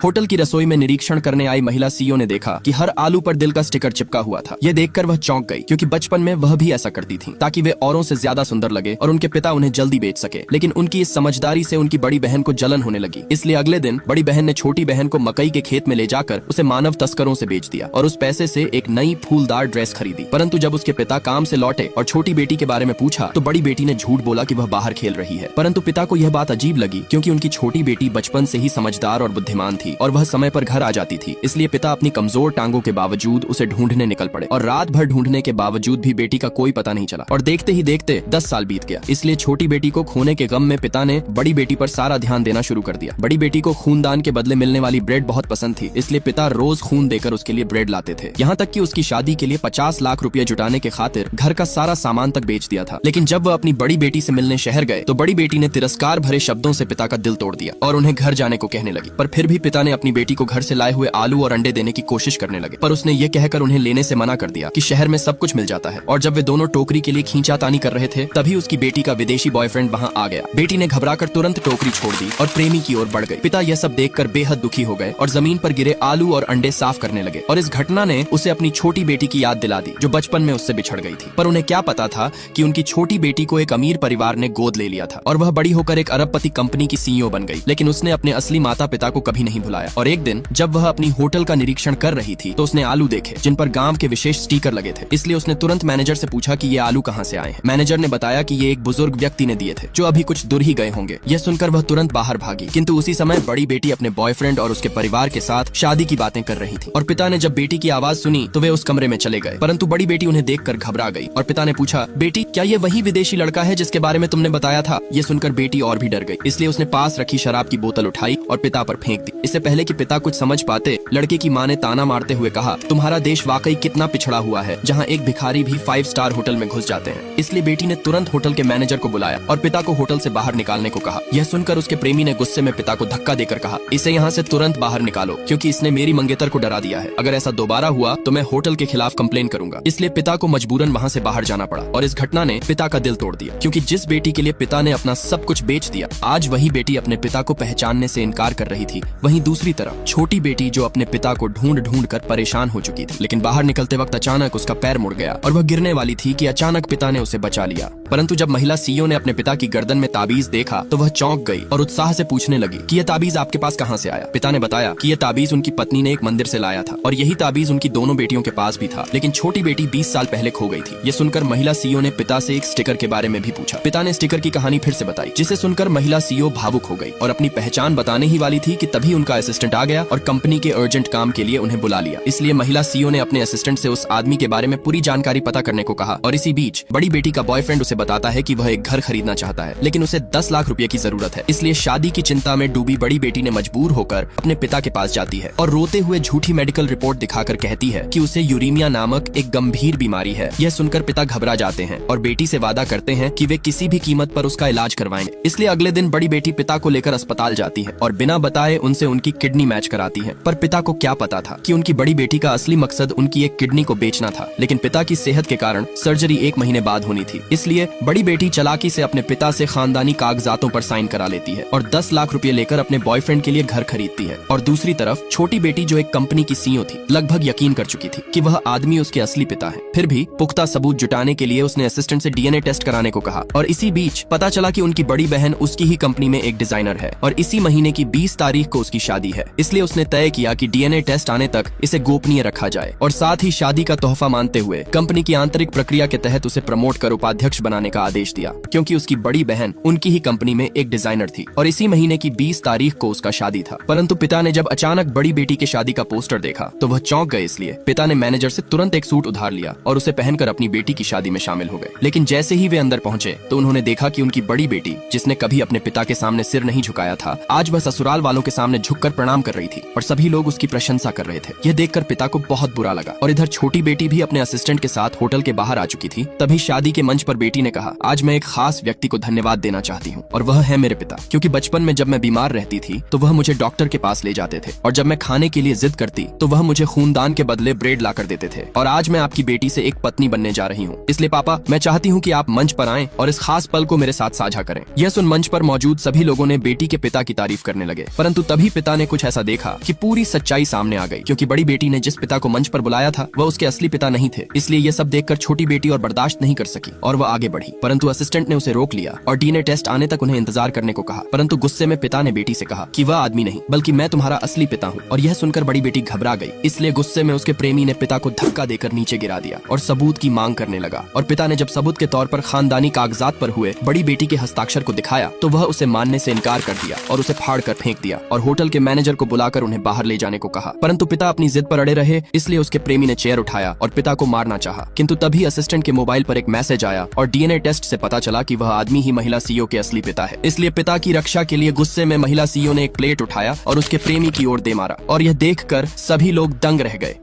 Hotel की रसोई में निरीक्षण करने आई महिला सीईओ ने देखा कि हर आलू पर दिल का स्टिकर चिपका हुआ था। यह देखकर वह चौंक गई, क्योंकि बचपन में वह भी ऐसा करती थी ताकि वे औरों से ज्यादा सुंदर लगे और उनके पिता उन्हें जल्दी बेच सके। लेकिन उनकी इस समझदारी से उनकी बड़ी बहन को जलन होने लगी। इसलिए अगले दिन बड़ी बहन ने छोटी बहन को मकई के खेत में ले जाकर उसे मानव तस्करों से बेच दिया और उस पैसे से एक नई फूलदार ड्रेस खरीदी। परंतु जब उसके पिता काम से लौटे और छोटी बेटी के बारे में पूछा तो बड़ी बेटी ने झूठ बोला कि वह बाहर खेल रही है। परंतु पिता को यह बात अजीब लगी, क्योंकि उनकी छोटी बेटी बचपन से ही समझदार और बुद्धिमान थी और वह समय पर घर आ जाती थी। इसलिए पिता अपनी कमजोर टांगों के बावजूद उसे ढूंढने निकल पड़े और रात भर ढूंढने के बावजूद भी बेटी का कोई पता नहीं चला और देखते ही देखते 10 साल बीत गया। इसलिए छोटी बेटी को खोने के गम में पिता ने बड़ी बेटी पर सारा ध्यान देना शुरू कर दिया। बड़ी बेटी को खूनदान के बदले मिलने वाली ब्रेड बहुत पसंद थी, इसलिए पिता रोज खून देकर उसके लिए ब्रेड लाते थे। यहाँ तक कि उसकी शादी के लिए 50 लाख रुपए जुटाने के खातिर घर का सारा सामान तक बेच दिया था। लेकिन जब वह अपनी बड़ी बेटी से मिलने शहर गए तो बड़ी बेटी ने तिरस्कार भरे शब्दों से पिता का दिल तोड़ दिया और उन्हें घर जाने को कहने लगी। पर फिर भी पिता ने अपनी बेटी को घर से लाए हुए आलू और अंडे देने की कोशिश करने लगे, पर उसने ये कहकर उन्हें लेने से मना कर दिया कि शहर में सब कुछ मिल जाता है। और जब वे दोनों टोकरी के लिए खींचातानी कर रहे थे तभी उसकी बेटी का विदेशी बॉयफ्रेंड वहां आ गया। बेटी ने घबराकर तुरंत टोकरी छोड़ दी और प्रेमी की ओर बढ़ गई। पिता यह सब देखकर बेहद दुखी हो गए और जमीन पर गिरे आलू और अंडे साफ करने लगे। और इस घटना ने उसे अपनी छोटी बेटी की याद दिला दी जो बचपन में उससे बिछड़ गई थी। पर उन्हें क्या पता था कि उनकी छोटी बेटी को एक अमीर परिवार ने गोद ले लिया था और वह बड़ी होकर एक अरबपति कंपनी की सीईओ बन गई। लेकिन उसने अपने असली माता पिता को कभी नहीं भुलाया। और एक दिन जब वह अपनी होटल का निरीक्षण कर रही थी तो उसने आलू देखे जिन पर गांव के विशेष स्टिकर लगे थे। इसलिए उसने तुरंत मैनेजर से पूछा कि ये आलू कहां से आए हैं। मैनेजर ने बताया कि ये एक बुजुर्ग व्यक्ति ने दिए थे जो अभी कुछ दूर ही गए होंगे। यह सुनकर वह तुरंत बाहर भागी, किंतु उसी समय बड़ी बेटी अपने बॉयफ्रेंड और उसके परिवार के साथ शादी की बातें कर रही थी। और पिता ने जब बेटी की आवाज सुनी तो वे उस कमरे में चले गए, परंतु बड़ी बेटी उन्हें देखकर घबरा गई। और पिता ने पूछा, बेटी क्या ये वही विदेशी लड़का है जिसके बारे में तुमने बताया था? ये सुनकर बेटी और भी डर गई, इसलिए उसने पास रखी शराब की बोतल उठाई और पिता पर फेंक दी। इससे पहले कि पिता कुछ समझ पाते, लड़के की माँ ने ताना मारते हुए कहा, तुम्हारा देश वाकई कितना पिछड़ा हुआ है, जहाँ एक भिखारी भी 5 स्टार होटल में घुस जाते हैं। इसलिए बेटी ने तुरंत होटल के मैनेजर को बुलाया और पिता को होटल से बाहर निकालने को कहा। यह सुनकर उसके प्रेमी ने गुस्से में पिता को धक्का देकर कहा, इसे यहाँ से तुरंत बाहर निकालो, क्योंकि इसने मेरी मंगेतर को डरा दिया है। अगर ऐसा दोबारा हुआ तो मैं होटल के खिलाफ कंप्लेन करूंगा। इसलिए पिता को मजबूरन वहाँ से बाहर जाना पड़ा और इस घटना ने पिता का दिल तोड़ दिया, क्योंकि जिस बेटी के लिए पिता ने अपना सब कुछ बेच दिया, आज वही बेटी अपने पिता को पहचानने से इनकार कर रही थी। वहीं दूसरी तरफ छोटी बेटी जो अपने पिता को ढूंढ ढूंढ कर परेशान हो चुकी थी, लेकिन बाहर निकलते वक्त अचानक उसका पैर मुड़ गया और वह गिरने वाली थी कि अचानक पिता ने उसे बचा लिया। परंतु जब महिला सीईओ ने अपने पिता की गर्दन में ताबीज देखा तो वह चौंक गई और उत्साह से पूछने लगी कि यह ताबीज आपके पास कहां से आया? पिता ने बताया कि यह ताबीज उनकी पत्नी ने एक मंदिर से लाया था और यही ताबीज उनकी दोनों बेटियों के पास भी था, लेकिन छोटी बेटी 20 साल पहले खो गई थी। यह सुनकर महिला सीईओ ने पिता से एक स्टिकर के बारे में भी पूछा। पिता ने स्टिकर की कहानी फिर से बताई, जिसे सुनकर महिला सीईओ भावुक हो गई और अपनी पहचान बताने ही वाली थी कि तभी उनका असिस्टेंट आ गया और कंपनी के अर्जेंट काम के लिए उन्हें बुला लिया। इसलिए महिला सीईओ ने अपने असिस्टेंट से उस आदमी के बारे में पूरी जानकारी पता करने को कहा। और इसी बीच बड़ी बेटी का बॉयफ्रेंड उसे बताता है कि वह एक घर खरीदना चाहता है, लेकिन उसे 10 लाख रुपए की जरूरत है। इसलिए शादी की चिंता में डूबी बड़ी बेटी ने मजबूर होकर अपने पिता के पास जाती है और रोते हुए झूठी मेडिकल रिपोर्ट दिखाकर कहती है कि उसे यूरेमिया नामक एक गंभीर बीमारी है। यह सुनकर पिता घबरा जाते हैं और बेटी से वादा करते हैं कि वे किसी भी कीमत पर उसका इलाज करवाएंगे। इसलिए अगले दिन बड़ी बेटी पिता को लेकर अस्पताल जाती है और बिना बताए उनसे उनकी किडनी मैच कराती है। पर पिता को क्या पता था कि उनकी बड़ी बेटी का असली मकसद उनकी एक किडनी को बेचना था। लेकिन पिता की सेहत के कारण सर्जरी 1 महीने बाद होनी थी, इसलिए बड़ी बेटी चालाकी से अपने पिता से खानदानी कागजातों पर साइन करा लेती है और 10 लाख रुपए लेकर अपने बॉयफ्रेंड के लिए घर खरीदती है। और दूसरी तरफ छोटी बेटी जो एक कंपनी की सीईओ थी, लगभग यकीन कर चुकी थी कि वह आदमी उसके असली पिता है। फिर भी पुख्ता सबूत जुटाने के लिए उसने असिस्टेंट से डीएनए टेस्ट कराने को कहा। और इसी बीच पता चला कि उनकी बड़ी बहन उसकी ही कंपनी में एक डिजाइनर है और इसी महीने की 20 तारीख को उसकी शादी है। इसलिए उसने तय किया कि डीएनए टेस्ट आने तक इसे गोपनीय रखा जाए और साथ ही शादी का तोहफा मानते हुए कंपनी की आंतरिक प्रक्रिया के तहत उसे प्रमोट कर उपाध्यक्ष बनाने का आदेश दिया, क्योंकि उसकी बड़ी बहन उनकी ही कंपनी में एक डिजाइनर थी और इसी महीने की 20 तारीख को उसका शादी था। परंतु पिता ने जब अचानक बड़ी बेटी की शादी का पोस्टर देखा तो वह चौंक गए। इसलिए पिता ने मैनेजर से तुरंत एक सूट उधार लिया और उसे पहनकर अपनी बेटी की शादी में शामिल हो गए। लेकिन जैसे ही वे अंदर पहुंचे तो उन्होंने देखा कि उनकी बड़ी बेटी, जिसने कभी अपने पिता के सामने सिर नहीं झुकाया था, आज वह ससुराल वालों के सामने झुककर प्रणाम कर रही थी और सभी लोग उसकी प्रशंसा कर रहे थे। यह देखकर पिता को बहुत बुरा लगा। और इधर छोटी बेटी भी अपने असिस्टेंट के साथ होटल के बाहर आ चुकी थी। तभी शादी के मंच पर बेटी लड़की ने कहा, आज मैं एक खास व्यक्ति को धन्यवाद देना चाहती हूँ और वह है मेरे पिता, क्योंकि बचपन में जब मैं बीमार रहती थी तो वह मुझे डॉक्टर के पास ले जाते थे और जब मैं खाने के लिए जिद करती तो वह मुझे खूनदान के बदले ब्रेड ला कर देते थे। और आज मैं आपकी बेटी से एक पत्नी बनने जा रही हूँ, इसलिए पापा मैं चाहती हूँ कि आप मंच पर आएं और इस खास पल को मेरे साथ साझा करें। यह सुन मंच पर मौजूद सभी लोगों ने बेटी के पिता की तारीफ करने लगे, परंतु तभी पिता ने कुछ ऐसा देखा कि पूरी सच्चाई सामने आ गई, क्योंकि बड़ी बेटी ने जिस पिता को मंच पर बुलाया था वह उसके असली पिता नहीं थे। इसलिए यह सब देखकर छोटी बेटी और बर्दाश्त नहीं कर सकी और वह आगे बढ़ी, परंतु असिस्टेंट ने उसे रोक लिया और डीएनए टेस्ट आने तक उन्हें इंतजार करने को कहा। परंतु गुस्से में पिता ने बेटी से कहा कि वह आदमी नहीं बल्कि मैं तुम्हारा असली पिता हूँ। और यह सुनकर बड़ी बेटी घबरा गई, इसलिए गुस्से में उसके प्रेमी ने पिता को धक्का देकर नीचे गिरा दिया और सबूत की मांग करने लगा। और पिता ने जब सबूत के तौर पर खानदानी कागजात पर हुए बड़ी बेटी के हस्ताक्षर को दिखाया तो वह उसे मानने से इनकार कर दिया और उसे फाड़ कर फेंक दिया और होटल के मैनेजर को बुलाकर उन्हें बाहर ले जाने को कहा। परंतु पिता अपनी जिद पर अड़े रहे, इसलिए उसके प्रेमी ने चेयर उठाया और पिता को मारना चाहा। किंतु तभी असिस्टेंट के मोबाइल पर एक मैसेज आया और डीएनए टेस्ट से पता चला कि वह आदमी ही महिला सीईओ के असली पिता है। इसलिए पिता की रक्षा के लिए गुस्से में महिला सीईओ ने एक प्लेट उठाया और उसके प्रेमी की ओर दे मारा और यह देखकर सभी लोग दंग रह गए।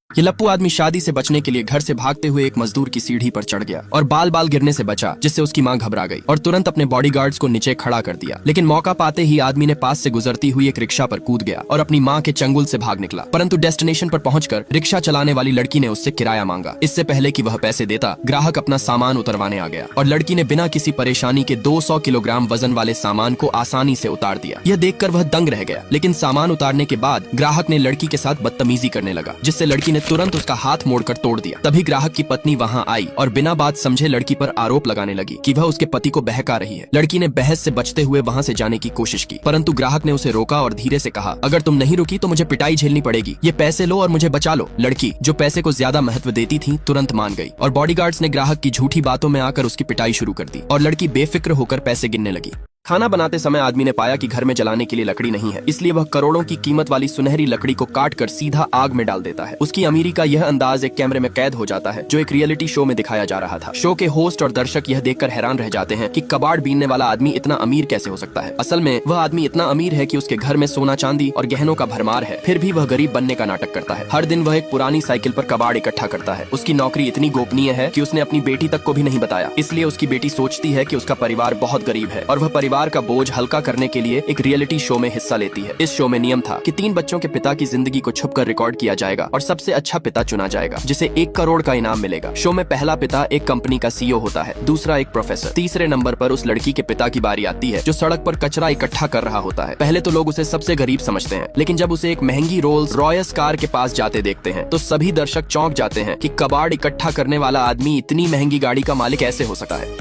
ये लप्पू आदमी शादी से बचने के लिए घर से भागते हुए एक मजदूर की सीढ़ी पर चढ़ गया और बाल बाल गिरने से बचा, जिससे उसकी मां घबरा गई और तुरंत अपने बॉडीगार्ड्स को नीचे खड़ा कर दिया। लेकिन मौका पाते ही आदमी ने पास से गुजरती हुई एक रिक्शा पर कूद गया और अपनी मां के चंगुल से भाग निकला। परंतु डेस्टिनेशन पर पहुंचकर रिक्शा चलाने वाली लड़की ने उससे किराया मांगा। इससे पहले कि वह पैसे देता, ग्राहक अपना सामान उतरवाने आ गया और लड़की ने बिना किसी परेशानी के 200 किलोग्राम वजन वाले सामान को आसानी से उतार दिया। यह देखकर वह दंग रह गया, लेकिन सामान उतारने के बाद ग्राहक ने लड़की के साथ बदतमीजी करने लगा, जिससे लड़की ने तुरंत उसका हाथ मोड़कर तोड़ दिया। तभी ग्राहक की पत्नी वहां आई और बिना बात समझे लड़की पर आरोप लगाने लगी कि वह उसके पति को बहका रही है। लड़की ने बहस से बचते हुए वहां से जाने की कोशिश की, परंतु ग्राहक ने उसे रोका और धीरे से कहा, अगर तुम नहीं रुकी तो मुझे पिटाई झेलनी पड़ेगी, ये पैसे लो और मुझे बचा लो। लड़की, जो पैसे को ज्यादा महत्व देती थी, तुरंत मान गई और बॉडीगार्ड्स ने ग्राहक की झूठी बातों में आकर उसकी पिटाई शुरू कर दी और लड़की बेफिक्र होकर पैसे गिनने लगी। खाना बनाते समय आदमी ने पाया कि घर में जलाने के लिए लकड़ी नहीं है, इसलिए वह करोड़ों की कीमत वाली सुनहरी लकड़ी को काटकर सीधा आग में डाल देता है। उसकी अमीरी का यह अंदाज एक कैमरे में कैद हो जाता है, जो एक रियलिटी शो में दिखाया जा रहा था। शो के होस्ट और दर्शक यह देखकर हैरान रह जाते हैं कि कबाड़ बीनने वाला आदमी इतना अमीर कैसे हो सकता है। असल में वह आदमी इतना अमीर है कि उसके घर में सोना चांदी और गहनों का भरमार है, फिर भी वह गरीब बनने का नाटक करता है। हर दिन वह एक पुरानी साइकिल पर कबाड़ इकट्ठा करता है। उसकी नौकरी इतनी गोपनीय है कि उसने अपनी बेटी तक को भी नहीं बताया, इसलिए उसकी बेटी सोचती है कि उसका परिवार बहुत गरीब है और वह परिवार का बोझ हल्का करने के लिए एक रियलिटी शो में हिस्सा लेती है। इस शो में नियम था कि 3 बच्चों के पिता की जिंदगी को छुपकर रिकॉर्ड किया जाएगा और सबसे अच्छा पिता चुना जाएगा, जिसे 1 करोड़ का इनाम मिलेगा। शो में पहला पिता एक कंपनी का सीईओ होता है, दूसरा एक प्रोफेसर, तीसरे नंबर पर उस लड़की के पिता की बारी आती है जो सड़क पर कचरा इकट्ठा कर रहा होता है। पहले तो लोग उसे सबसे गरीब समझते हैं, लेकिन जब उसे एक महंगी रोल्स रॉयस कार के पास जाते देखते हैं तो सभी दर्शक चौंक जाते हैं कि कबाड़ इकट्ठा करने वाला आदमी इतनी महंगी गाड़ी का मालिक कैसे हो सकता है।